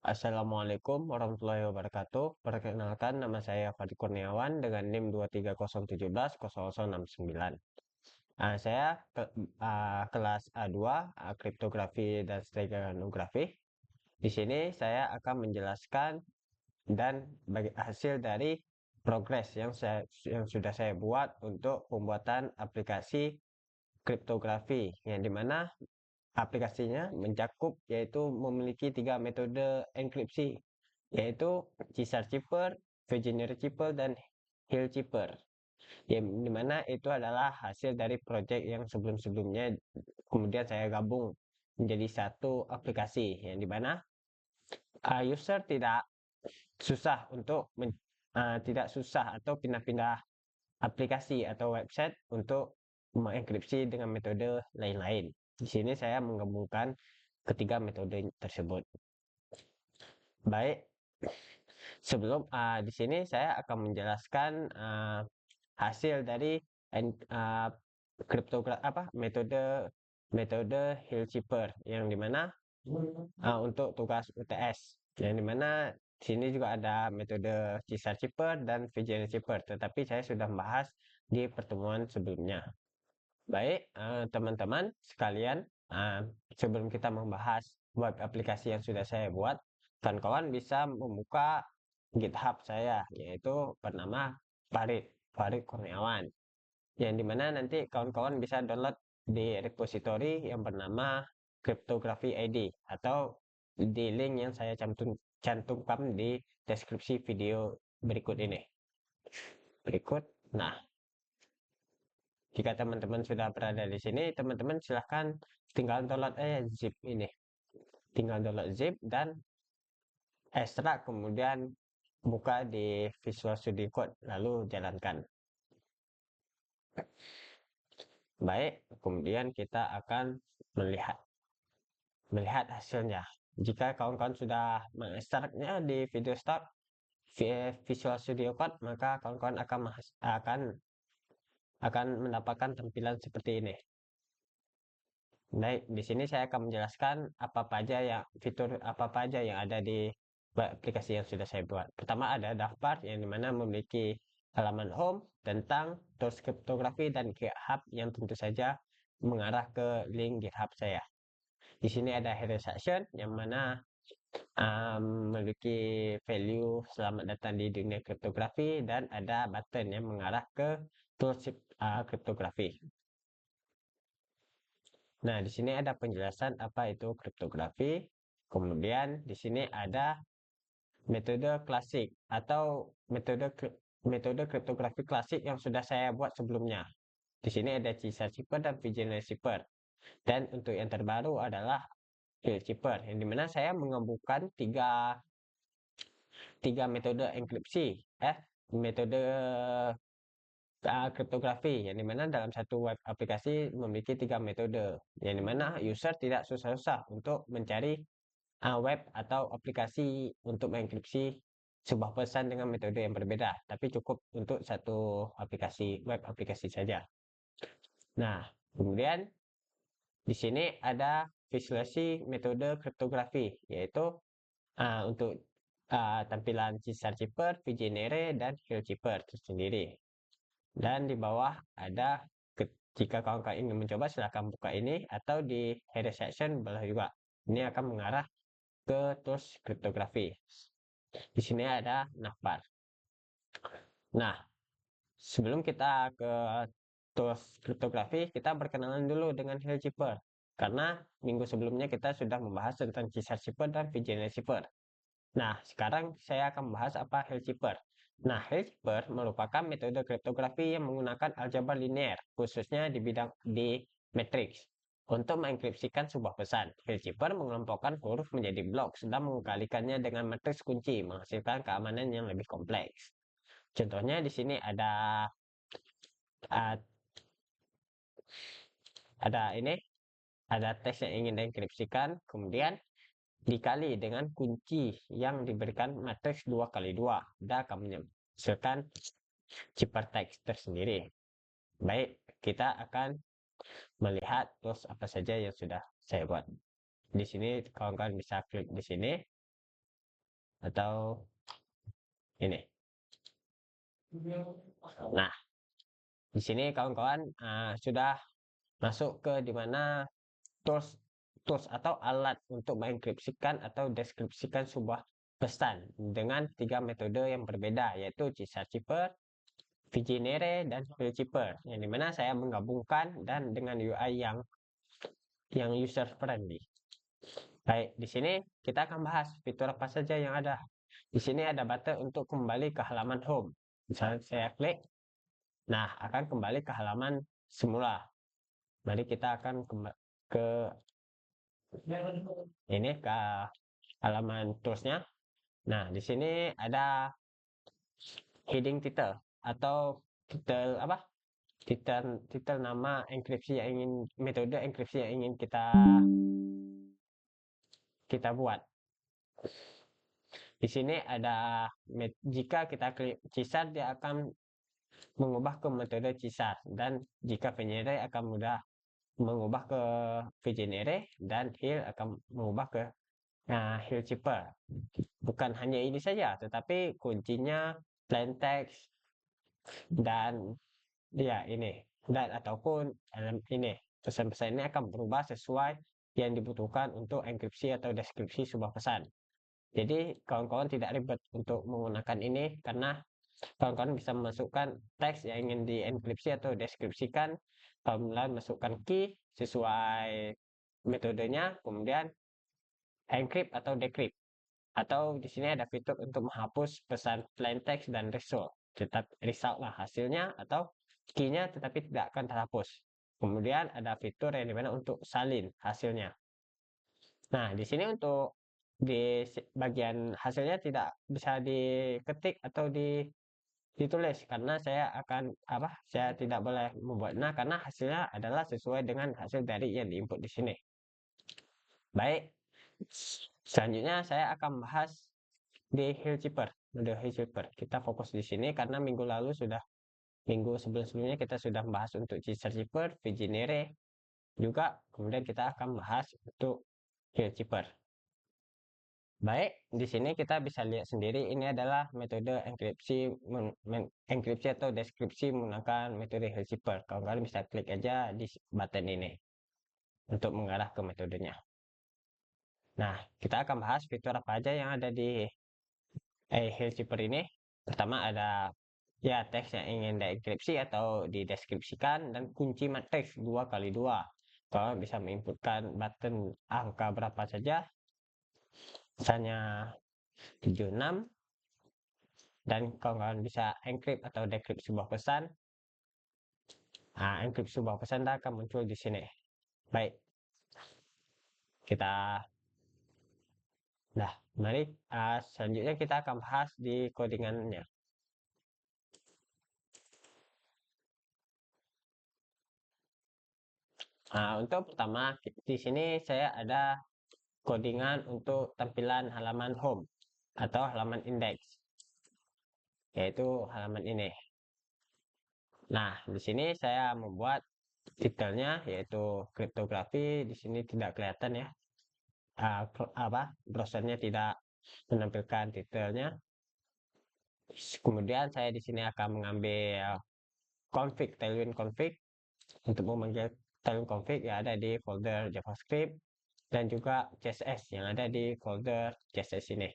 Assalamualaikum warahmatullahi wabarakatuh. Perkenalkan, nama saya Fadi Kurniawan dengan NIM 230170069. Saya kelas A2, kriptografi dan steganografi. Di sini saya akan menjelaskan dan bagi hasil dari progres yang sudah saya buat untuk pembuatan aplikasi kriptografi, yang dimana aplikasinya mencakup yaitu memiliki 3 metode enkripsi, yaitu Caesar Chipper, Virginia Chipper, dan Hill Chipper. Yang dimana itu adalah hasil dari project yang sebelum-sebelumnya, kemudian saya gabung menjadi satu aplikasi, yang dimana user tidak susah atau pindah-pindah aplikasi atau website untuk mengenkripsi dengan metode lain-lain. Di sini saya menggabungkan ketiga metode tersebut. Baik, di sini saya akan menjelaskan hasil dari uh, metode metode Hill Chipper, yang dimana untuk tugas UTS, yang dimana sini juga ada metode Caesar Chipper dan Virginia Chipper, tetapi saya sudah membahas di pertemuan sebelumnya. Baik, teman-teman sekalian, sebelum kita membahas web aplikasi yang sudah saya buat, kawan-kawan bisa membuka GitHub saya, yaitu bernama Farid Kurniawan, yang dimana nanti kawan-kawan bisa download di repository yang bernama Cryptography ID, atau di link yang saya cantumkan di deskripsi video berikut ini. Nah, jika teman-teman sudah berada di sini, teman-teman silahkan tinggal download zip ini. Tinggal download zip dan ekstrak, kemudian buka di Visual Studio Code, lalu jalankan. Baik, kemudian kita akan melihat hasilnya. Jika kawan-kawan sudah mengekstraknya di Visual Studio Code, maka kawan-kawan akan mendapatkan tampilan seperti ini. Baik, di sini saya akan menjelaskan fitur apa aja yang ada di aplikasi yang sudah saya buat. Pertama, ada daftar yang dimana memiliki halaman home tentang tools kriptografi dan GitHub yang tentu saja mengarah ke link GitHub saya. Di sini ada hero section yang mana memiliki value selamat datang di dunia kriptografi, dan ada button yang mengarah ke tools kriptografi. Nah, di sini ada penjelasan apa itu kriptografi. Kemudian di sini ada metode klasik atau metode kriptografi klasik yang sudah saya buat sebelumnya. Di sini ada Caesar Chipper dan Virginia Chipper. Dan untuk yang terbaru adalah Hill Chipper, yang dimana saya menggabungkan tiga metode enkripsi, metode kriptografi, yang dimana dalam satu web aplikasi memiliki 3 metode, yang dimana user tidak susah-susah untuk mencari web atau aplikasi untuk mengenkripsi sebuah pesan dengan metode yang berbeda, tapi cukup untuk satu web aplikasi saja. Nah, kemudian di sini ada visualisasi metode kriptografi, yaitu untuk tampilan Caesar Chipper, Vigenere, dan Hill Chipper tersendiri. Dan di bawah ada, jika kawan-kawan ingin mencoba, silahkan buka ini, atau di header section bawah juga. Ini akan mengarah ke tools kriptografi. Di sini ada navbar. Nah, sebelum kita ke tools kriptografi, kita berkenalan dulu dengan Hill Chipper. Karena minggu sebelumnya kita sudah membahas tentang Caesar Chipper dan Virginia Chipper. Nah, sekarang saya akan membahas apa Hill Chipper. Nah, Hill Chipper merupakan metode kriptografi yang menggunakan aljabar linear, khususnya di bidang matriks. Untuk mengenkripsikan sebuah pesan, Hill Chipper mengelompokkan huruf menjadi blok, sedang mengkalikannya dengan matriks kunci, menghasilkan keamanan yang lebih kompleks. Contohnya di sini uh, ada teks yang ingin dienkripsikan, kemudian dikali dengan kunci yang diberikan matriks 2x2, dan akan menghasilkan ciphertext tersendiri. Baik, kita akan melihat tools apa saja yang sudah saya buat. Di sini kawan-kawan bisa klik di sini. atau ini. Nah, di sini kawan-kawan sudah masuk ke dimana tools tools atau alat untuk mengenkripsikan atau deskripsikan sebuah pesan dengan 3 metode yang berbeda, yaitu Cipher, Vigenere, dan Spellchecker, yang dimana saya menggabungkan dan dengan UI yang user friendly. Baik, di sini kita akan bahas fitur apa saja yang ada. Di sini ada button untuk kembali ke halaman home. Misalnya saya klik, nah akan kembali ke halaman semula. Mari kita akan ke ini ke halaman toolsnya. Nah, di sini ada heading title atau titel apa? Titel nama enkripsi yang ingin metode enkripsi yang ingin kita buat. Di sini ada jika kita klik Cisar dia akan mengubah ke metode Cisar, dan jika Vigenere akan mudah mengubah ke Vigenere, dan Hill akan mengubah ke Spellchecker. Bukan hanya ini saja, tetapi kuncinya plain text dan ya ini dan ataupun ini pesan-pesan ini akan berubah sesuai yang dibutuhkan untuk enkripsi atau deskripsi sebuah pesan. Jadi kawan-kawan tidak ribet untuk menggunakan ini karena kawan-kawan bisa memasukkan teks yang ingin dienkripsi atau deskripsikan, kemudian masukkan key sesuai metodenya, kemudian encrypt atau decrypt. Atau di sini ada fitur untuk menghapus pesan plain text dan result. Tetap result lah hasilnya, atau key-nya tetapi tidak akan terhapus. Kemudian ada fitur yang dimana untuk salin hasilnya. Nah, di sini untuk di bagian hasilnya tidak bisa diketik atau ditulis karena saya tidak boleh membuatnya karena hasilnya adalah sesuai dengan hasil dari yang diinput di sini. Baik, selanjutnya saya akan bahas di mode Spellchecker. Kita fokus di sini karena minggu sebelumnya kita sudah membahas untuk Spellchecker, Vigenere juga, kemudian kita akan bahas untuk Spellchecker. Baik, di sini kita bisa lihat sendiri ini adalah metode enkripsi atau deskripsi menggunakan metode Spellchecker. Kalian bisa klik aja di button ini untuk mengarah ke metodenya. Nah, kita akan bahas fitur apa aja yang ada di Spellchecker ini. Pertama ada ya teks yang ingin dienkripsi atau dideskripsikan, dan kunci matriks 2x2. Kalian bisa menginputkan button angka berapa saja, misalnya 76, dan kalian bisa encrypt atau decrypt sebuah pesan. Encrypt sebuah pesan akan muncul di sini. Baik, mari selanjutnya kita akan bahas di codingannya. Untuk pertama di sini saya ada codingan untuk tampilan halaman home atau halaman index, yaitu halaman ini. Nah, di sini saya membuat titelnya yaitu kriptografi. Di sini tidak kelihatan ya, browsernya tidak menampilkan titelnya. Kemudian saya di sini akan mengambil tailwind config untuk memanggil tailwind config yang ada di folder JavaScript, dan juga CSS yang ada di folder CSS ini.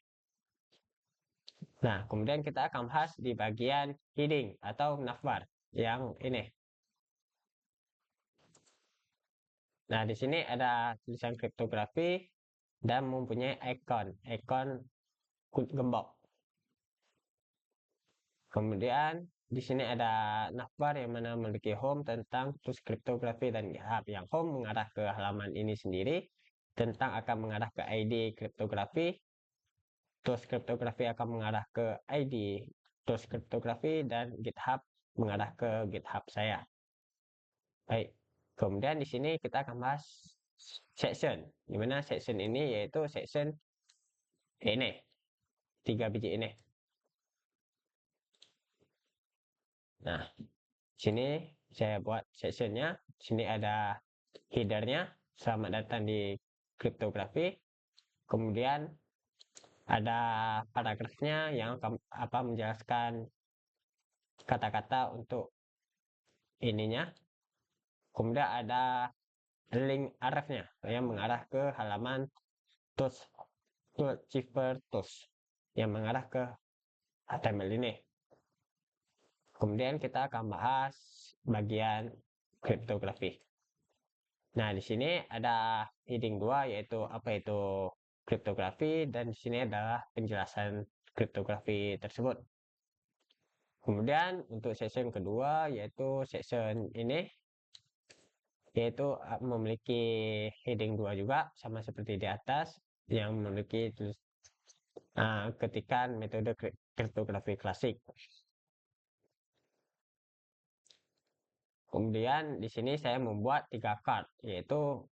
Nah, kemudian kita akan bahas di bagian heading atau navbar yang ini. Nah, di sini ada tulisan kriptografi dan mempunyai ikon gembok. Kemudian di sini ada navbar yang mana memiliki home tentang tools kriptografi dan GitHub. Yang home mengarah ke halaman ini sendiri, tentang akan mengarah ke ID kriptografi, tools kriptografi akan mengarah ke ID tools kriptografi, dan GitHub mengarah ke GitHub saya. Baik, kemudian di sini kita akan bahas section, dimana section ini yaitu section ini 3 biji ini. Nah, sini saya buat sectionnya. Sini ada headernya, selamat datang di kriptografi. Kemudian ada paragrafnya yang menjelaskan kata-kata untuk ininya. Kemudian ada link arefnya yang mengarah ke halaman tools Chipper tools yang mengarah ke HTML ini. Kemudian kita akan bahas bagian kriptografi. Nah, di sini ada heading 2 yaitu apa itu kriptografi, dan di sini adalah penjelasan kriptografi tersebut. Kemudian untuk session kedua yaitu session ini yaitu memiliki heading 2 juga sama seperti di atas yang memiliki ketikan metode kriptografi klasik. Kemudian di sini saya membuat 3 card yaitu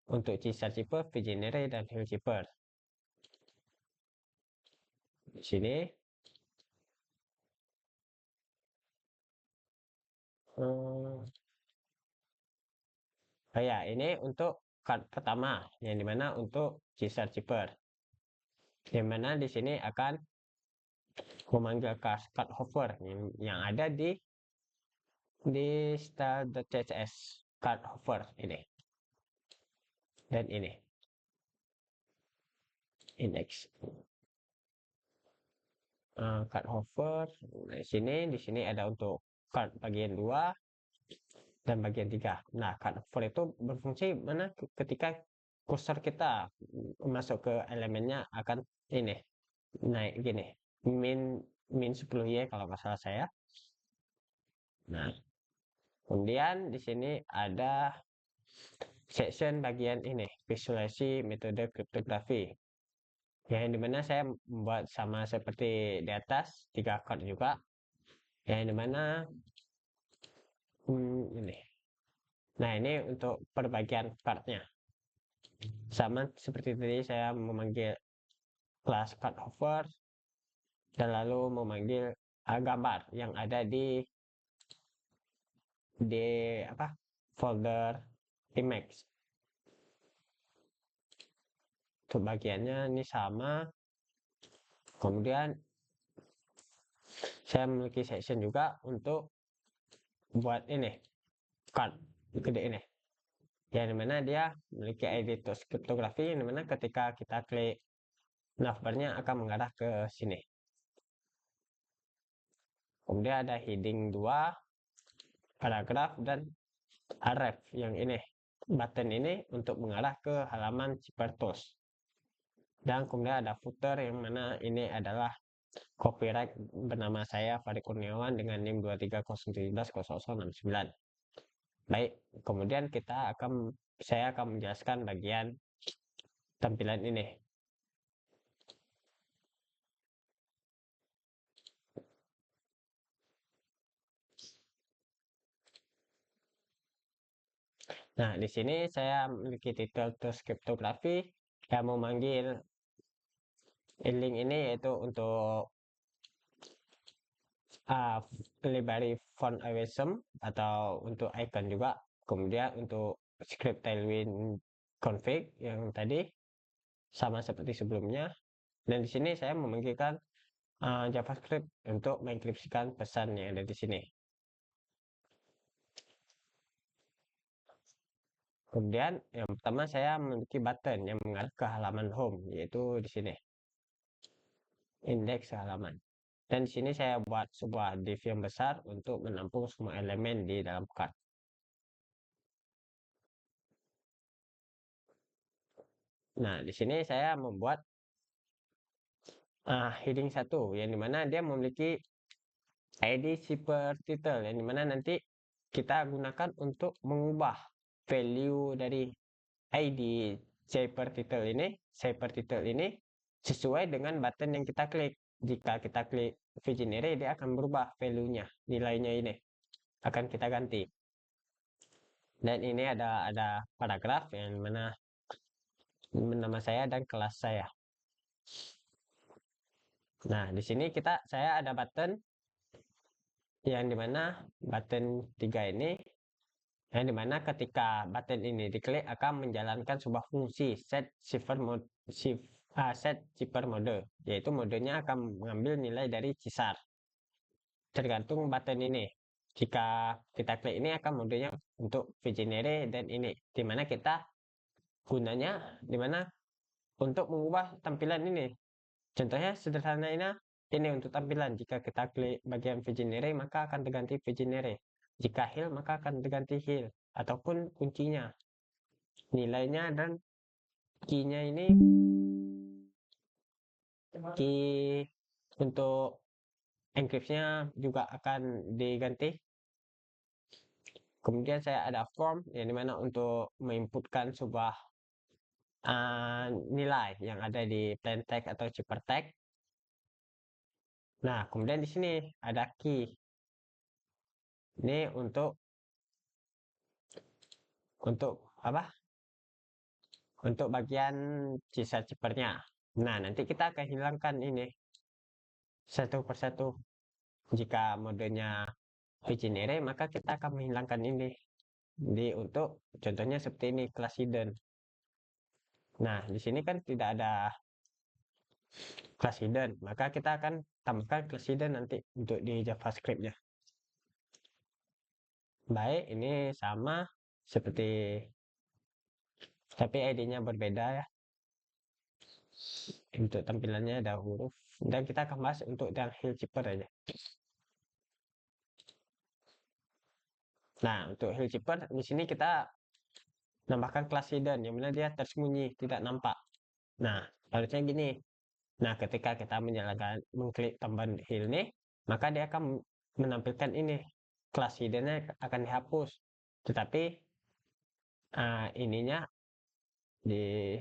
untuk Caesar Chipper, Vigenere, dan Hill Chipper. Di sini ya ini untuk card pertama yang dimana untuk Caesar Chipper, yang mana di sini akan memanggil card hover yang ada di style.css card hover ini dan ini index card hover. Nah, di sini ada untuk card bagian 2 dan bagian 3. Nah, card hover itu berfungsi mana ketika cursor kita masuk ke elemennya akan ini naik gini min 10y kalau nggak salah saya. Nah, kemudian di sini ada section bagian ini visualisasi metode kriptografi yang dimana saya membuat sama seperti di atas 3 chord juga, yang dimana ini. Nah, ini untuk perbagian chordnya sama seperti tadi saya memanggil kelas card hover dan lalu memanggil gambar yang ada di folder image. Untuk bagiannya ini sama. Kemudian saya memiliki section juga untuk buat ini card gede ini, yang dimana dia memiliki ID tools kriptografi yang dimana ketika kita klik navbarnya akan mengarah ke sini. Kemudian ada heading 2 paragraf dan aref yang ini button ini untuk mengarah ke halaman Chipper Tools. Dan kemudian ada footer yang mana ini adalah copyright bernama saya Farid Kurniawan dengan NIM 230170069. Baik, kemudian saya akan menjelaskan bagian tampilan ini. Nah, di sini saya memiliki titel tools kriptografi yang memanggil link ini yaitu untuk library font awesome atau untuk icon juga. Kemudian untuk script tailwind config yang tadi sama seperti sebelumnya. Dan di sini saya memanggilkan JavaScript untuk mengenkripsikan pesan yang ada di sini. Kemudian yang pertama saya memiliki button yang mengarah ke halaman home yaitu di sini. Indeks halaman. Dan di sini saya buat sebuah div yang besar untuk menampung semua elemen di dalam card. Nah, di sini saya membuat heading 1 yang dimana dia memiliki ID Chipper title yang dimana nanti kita gunakan untuk mengubah value dari ID Chipper title ini sesuai dengan button yang kita klik. Jika kita klik Vigenere, dia akan berubah value-nya, nilainya ini akan kita ganti. Dan ini ada paragraf yang mana nama saya dan kelas saya. Nah, di sini saya ada button yang dimana button 3 ini yang dimana ketika button ini diklik akan menjalankan sebuah fungsi set set zipper mode, yaitu modenya akan mengambil nilai dari Cesar. Tergantung button ini. Jika kita klik ini akan modenya untuk Vigenere dan ini, dimana kita gunanya dimana untuk mengubah tampilan ini. Contohnya sederhana ini untuk tampilan. Jika kita klik bagian Vigenere maka akan terganti Vigenere. Jika heal maka akan terganti heal ataupun kuncinya, nilainya dan key-nya ini key untuk encryption-nya juga akan diganti. Kemudian saya ada form yang dimana untuk menginputkan sebuah nilai yang ada di plain text atau cipher text. Nah, kemudian di sini ada key. Ini untuk apa? Untuk bagian sisa ciphernya. Nah, nanti kita akan hilangkan ini satu persatu. Jika modenya Vigenere, maka kita akan menghilangkan ini. Jadi untuk contohnya seperti ini, class hidden. Nah, di sini kan tidak ada class hidden, maka kita akan tambahkan class hidden nanti untuk di JavaScript-nya. Baik, ini sama seperti, tapi ID-nya berbeda ya. Untuk tampilannya ada huruf, dan kita akan bahas untuk yang heal zipper aja. Nah, untuk heal zipper di sini kita nambahkan class hidden yang mana dia tersembunyi, tidak nampak. Nah, harusnya gini. Nah, ketika kita mengklik tambahan heal ini, maka dia akan menampilkan ini, class hidden-nya akan dihapus. Tetapi ininya di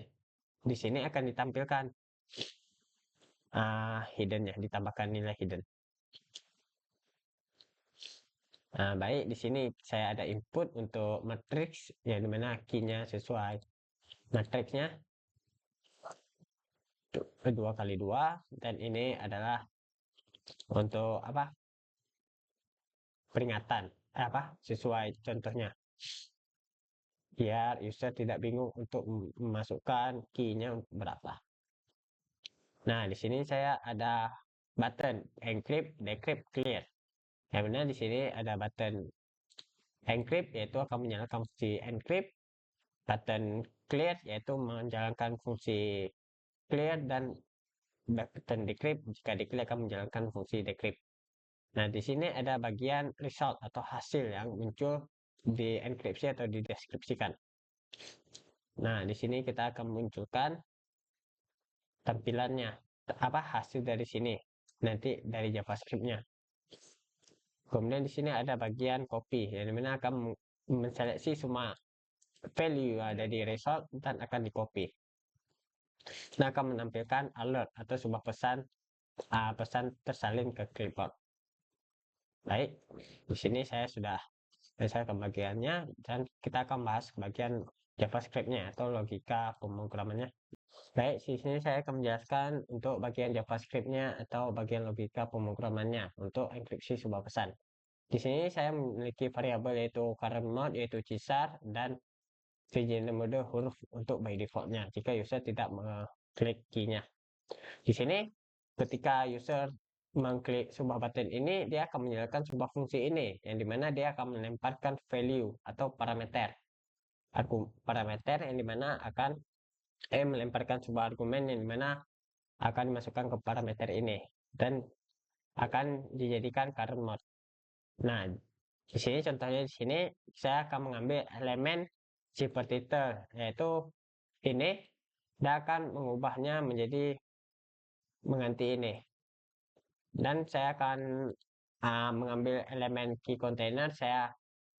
sini akan ditampilkan hidden-nya, ditambahkan nilai hidden. Nah, baik, di sini saya ada input untuk matrix yang dimana key-nya sesuai matriksnya 2x2, dan ini adalah untuk apa, peringatan sesuai contohnya, biar user tidak bingung untuk memasukkan key-nya berapa. Nah, di sini saya ada button encrypt, decrypt, clear. Yang benar di sini ada button encrypt yaitu akan menyalakan fungsi encrypt, button clear yaitu menjalankan fungsi clear, dan button decrypt jika decrypt akan menjalankan fungsi decrypt. Nah, di sini ada bagian result atau hasil yang muncul di enkripsi atau dideskripsikan. Nah, di sini kita akan munculkan tampilannya, hasil dari sini nanti dari JavaScript-nya. Kemudian di sini ada bagian copy yang dimana akan menseleksi semua value ada di result dan akan di copy. Nah, akan menampilkan alert atau sebuah pesan tersalin ke clipboard. Baik, di sini saya sudah selesai bagiannya, dan kita akan bahas bagian JavaScript-nya atau logika pemrogramannya. Baik, di sini saya akan menjelaskan untuk bagian JavaScript-nya atau bagian logika pemrogramannya untuk enkripsi sebuah pesan. Di sini saya memiliki variabel yaitu current mode yaitu Cesar, dan Vigenere mode huruf untuk by default-nya jika user tidak mengklik key-nya. Di sini ketika user mengklik sebuah button ini, dia akan menyalakan sebuah fungsi ini yang dimana dia akan melemparkan value atau parameter yang dimana akan melemparkan sebuah argumen yang dimana akan dimasukkan ke parameter ini dan akan dijadikan current mode. Nah, di sini contohnya di sini saya akan mengambil elemen zipper title yaitu ini, dan akan mengubahnya menjadi mengganti ini, dan saya akan mengambil elemen key container.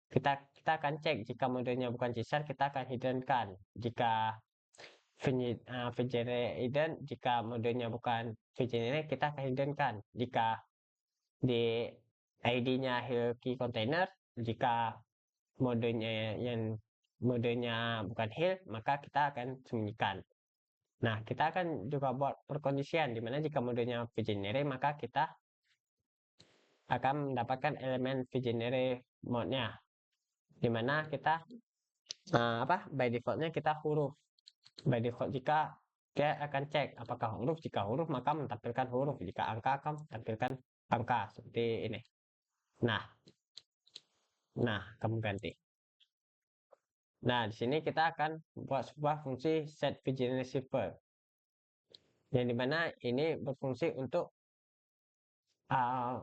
Kita akan cek jika modenya bukan Cesar, kita akan hiddenkan. Jika Vigenere hidden, jika modenya bukan Vigenere, kita akan hiddenkan. Jika di ID-nya key container, jika modenya bukan heal, maka kita akan sembunyikan. Nah, kita akan juga buat perkondisian dimana jika modenya Vigenere, maka kita akan mendapatkan elemen Vigenere mode-nya, dimana kita by default-nya kita huruf by default. Jika dia akan cek apakah huruf, jika huruf maka menampilkan huruf, jika angka akan menampilkan angka seperti ini. Nah, kamu ganti. Nah, di sini kita akan buat sebuah fungsi set VGenerate, yang dimana ini berfungsi untuk uh,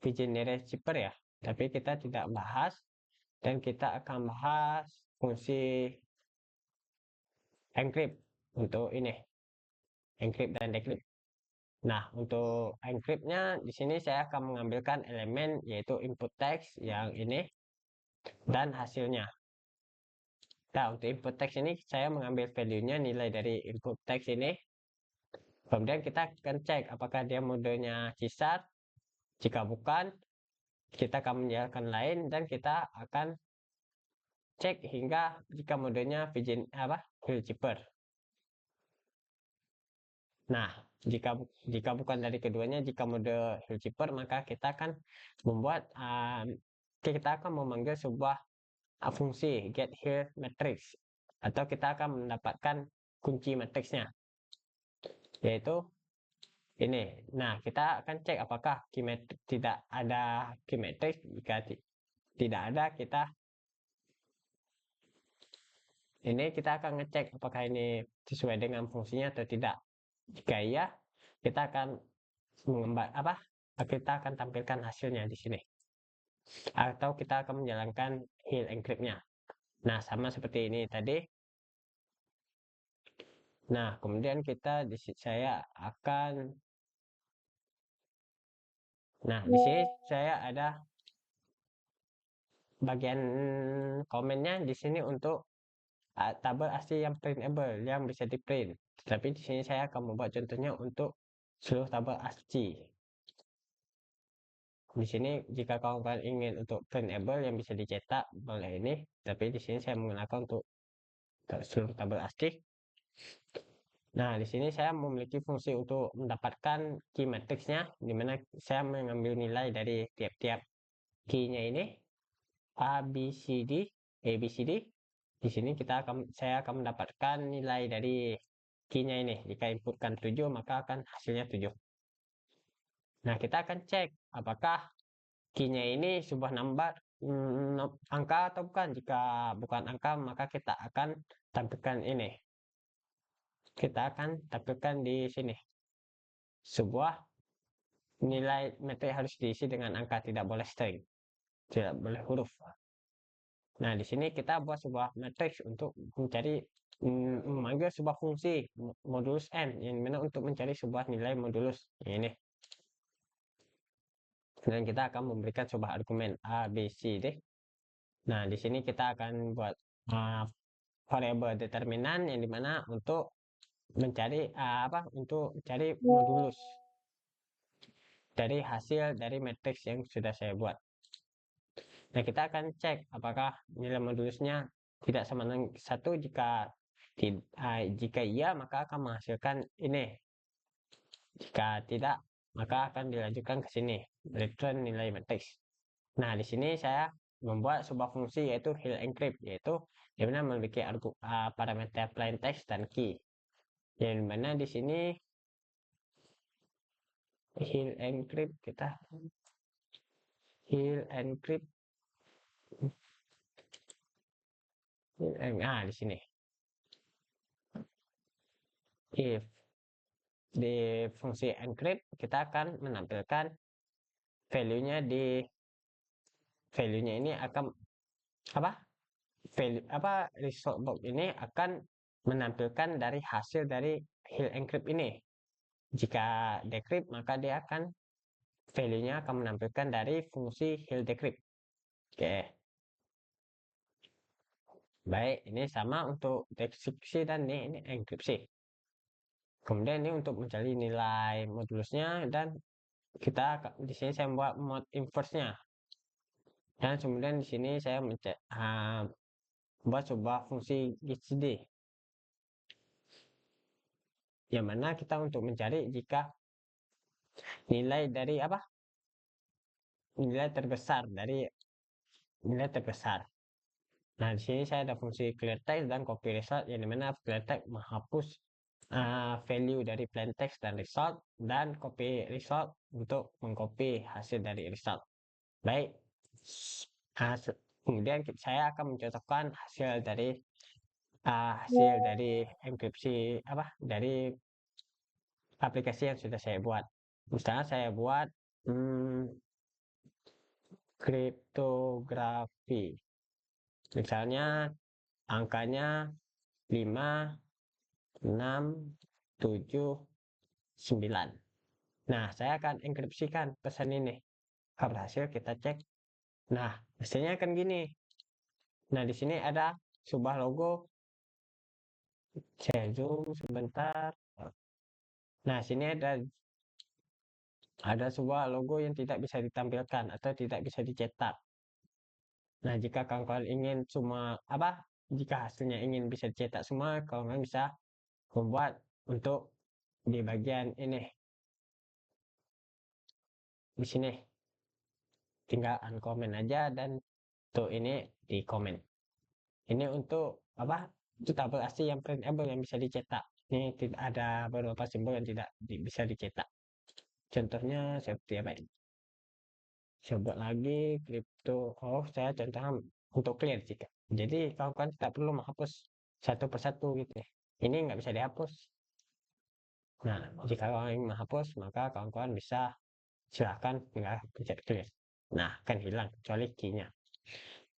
VGenerate ya, tapi kita tidak bahas, dan kita akan bahas fungsi encrypt untuk ini, encrypt dan decrypt. Nah, untuk encryptnya di sini saya akan mengambilkan elemen yaitu input text yang ini dan hasilnya. Nah, untuk input text ini saya mengambil value-nya, nilai dari input text ini. Kemudian kita akan cek apakah dia modenya C#. Jika bukan, kita akan menjalankan lain, dan kita akan cek hingga jika modenya Hillkeeper. Nah, jika bukan dari keduanya, jika mode Hillkeeper, maka kita akan membuat kita akan memanggil sebuah fungsi get here matrix, atau kita akan mendapatkan kunci matriksnya, yaitu ini. Nah, kita akan cek apakah tidak ada key matrix. Jika tidak ada, kita akan ngecek apakah ini sesuai dengan fungsinya atau tidak. Jika iya, kita akan kita akan tampilkan hasilnya di sini, atau kita akan menjalankan heal encrypt-nya. Nah, sama seperti ini tadi. Nah, kemudian saya akan, nah di sini saya ada bagian komennya di sini untuk tabel asli yang printable yang bisa di print. Tapi di sini saya akan membuat contohnya untuk seluruh tabel ASCII. Di sini jika kawan-kawan ingin untuk printable yang bisa dicetak, boleh ini. Tapi di sini saya menggunakan untuk seluruh tabel ASCII. Nah, di sini saya memiliki fungsi untuk mendapatkan key matrixnya, di mana saya mengambil nilai dari tiap-tiap key-nya ini, A, B, C, D, A, B, C, D. Di sini saya akan mendapatkan nilai dari key-nya ini. Jika inputkan 7, maka akan hasilnya 7. Nah, kita akan cek apakah key-nya ini sebuah angka atau bukan. Jika bukan angka, maka kita akan tampilkan ini. Kita akan tampilkan di sini sebuah nilai metrik harus diisi dengan angka, tidak boleh string, tidak boleh huruf. Nah, di sini kita buat sebuah matriks untuk memanggil sebuah fungsi modulus n, yang mana untuk mencari sebuah nilai modulus ini. Dan kita akan memberikan sebuah argumen A, B, C, D. Nah, di sini kita akan buat variabel determinan, yang dimana untuk mencari modulus dari hasil dari matriks yang sudah saya buat. Nah, kita akan cek apakah nilai modulusnya tidak sama dengan 1. Jika iya, maka akan menghasilkan ini. Jika tidak, maka akan dilanjutkan ke sini, return nilai matriks. Nah, di sini saya membuat sebuah fungsi yaitu heal encrypt, yaitu dimana memiliki parameter plain text dan key. Yang mana di sini heal encrypt di sini if di fungsi encrypt kita akan menampilkan value-nya ini akan result box ini akan menampilkan dari hasil dari heal encrypt ini. Jika decrypt, maka dia akan value-nya akan menampilkan dari fungsi heal decrypt. Oke. Baik, ini sama untuk dekripsi dan ini enkripsi. Kemudian ini untuk mencari nilai modulusnya, dan di sini saya membuat mod inverse-nya. Dan kemudian di sini saya membuat sebuah fungsi gcd, yang mana kita untuk mencari jika nilai dari nilai terbesar. Nah, di sini saya ada fungsi clear text dan copy result, yang dimana clear text menghapus value dari plain text dan result, dan copy result untuk mengcopy hasil dari result. Baik, kemudian saya akan mencontohkan hasil dari enkripsi dari aplikasi yang sudah saya buat. Misalnya saya buat kriptografi. Misalnya angkanya 5, 6, 7, 9. Nah, saya akan enkripsikan pesan ini. Kalau berhasil kita cek. Nah, hasilnya kan gini. Nah, di sini ada sebuah logo. Saya zoom sebentar. Nah, sini ada sebuah logo yang tidak bisa ditampilkan atau tidak bisa dicetak. Nah, jika kawan-kawan ingin jika hasilnya ingin bisa dicetak semua, kawan-kawan bisa membuat untuk di bagian ini. Di sini tinggal uncomment aja dan tuh ini di komen. Ini untuk itu tabel asli yang printable yang bisa dicetak. Ini tidak ada beberapa simbol yang tidak bisa dicetak. Contohnya seperti apa ini? Coba lagi crypto. Oh, saya contohnya untuk clear jika. Jadi kawan-kawan tidak perlu menghapus satu persatu gitu ya. Ini nggak bisa dihapus. Nah, jika kawan ingin menghapus, maka kawan-kawan bisa silahkan tinggal pencet clear. Nah, akan hilang kecuali key-nya.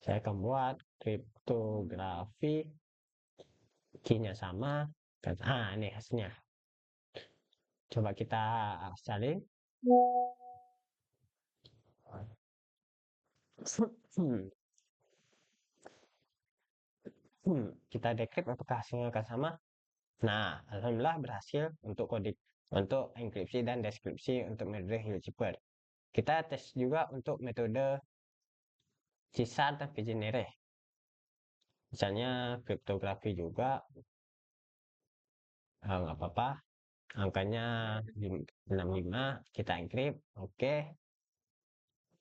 Saya akan buat kriptografi, key-nya sama. Ini hasilnya. Coba kita salin. Kita decrypt apakah hasilnya akan sama. Nah, alhamdulillah berhasil untuk enkripsi dan deskripsi untuk metode Hilcifer. Kita tes juga untuk metode CSAR dan Vigenere. Misalnya kriptografi juga nggak apa-apa. Angkanya 65, kita enkrip, oke.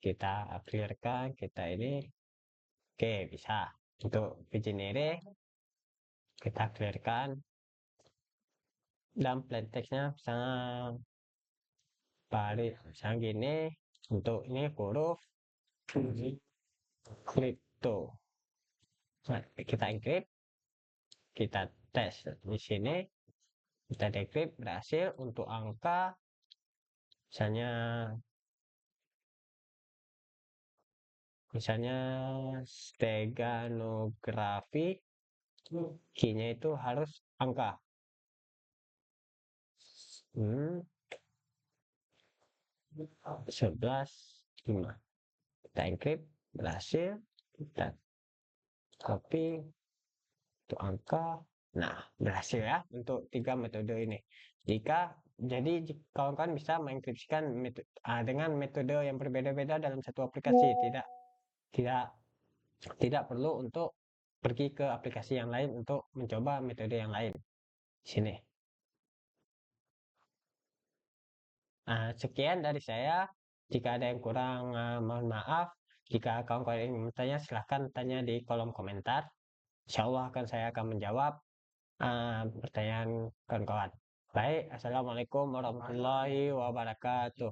Kita clearkan, kita ini, oke bisa. Untuk Vigenere kita clearkan dan plain textnya misalnya misalnya gini. Untuk ini huruf kripto. Nah, kita encrypt, kita tes di sini, kita decrypt berhasil untuk angka misalnya steganografi, key-nya itu harus angka 11,5. Kita encrypt berhasil, kita copy untuk angka. Nah, berhasil ya untuk 3 metode ini. Jadi kawan-kawan bisa mengenkripsikan dengan metode yang berbeda-beda dalam satu aplikasi. Tidak perlu untuk pergi ke aplikasi yang lain untuk mencoba metode yang lain. Sini. Sekian dari saya. Jika ada yang kurang, mohon maaf. Jika kawan-kawan ingin bertanya, silahkan tanya di kolom komentar. Insya Allah saya akan menjawab pertanyaan kawan-kawan. Baik, assalamualaikum warahmatullahi wabarakatuh.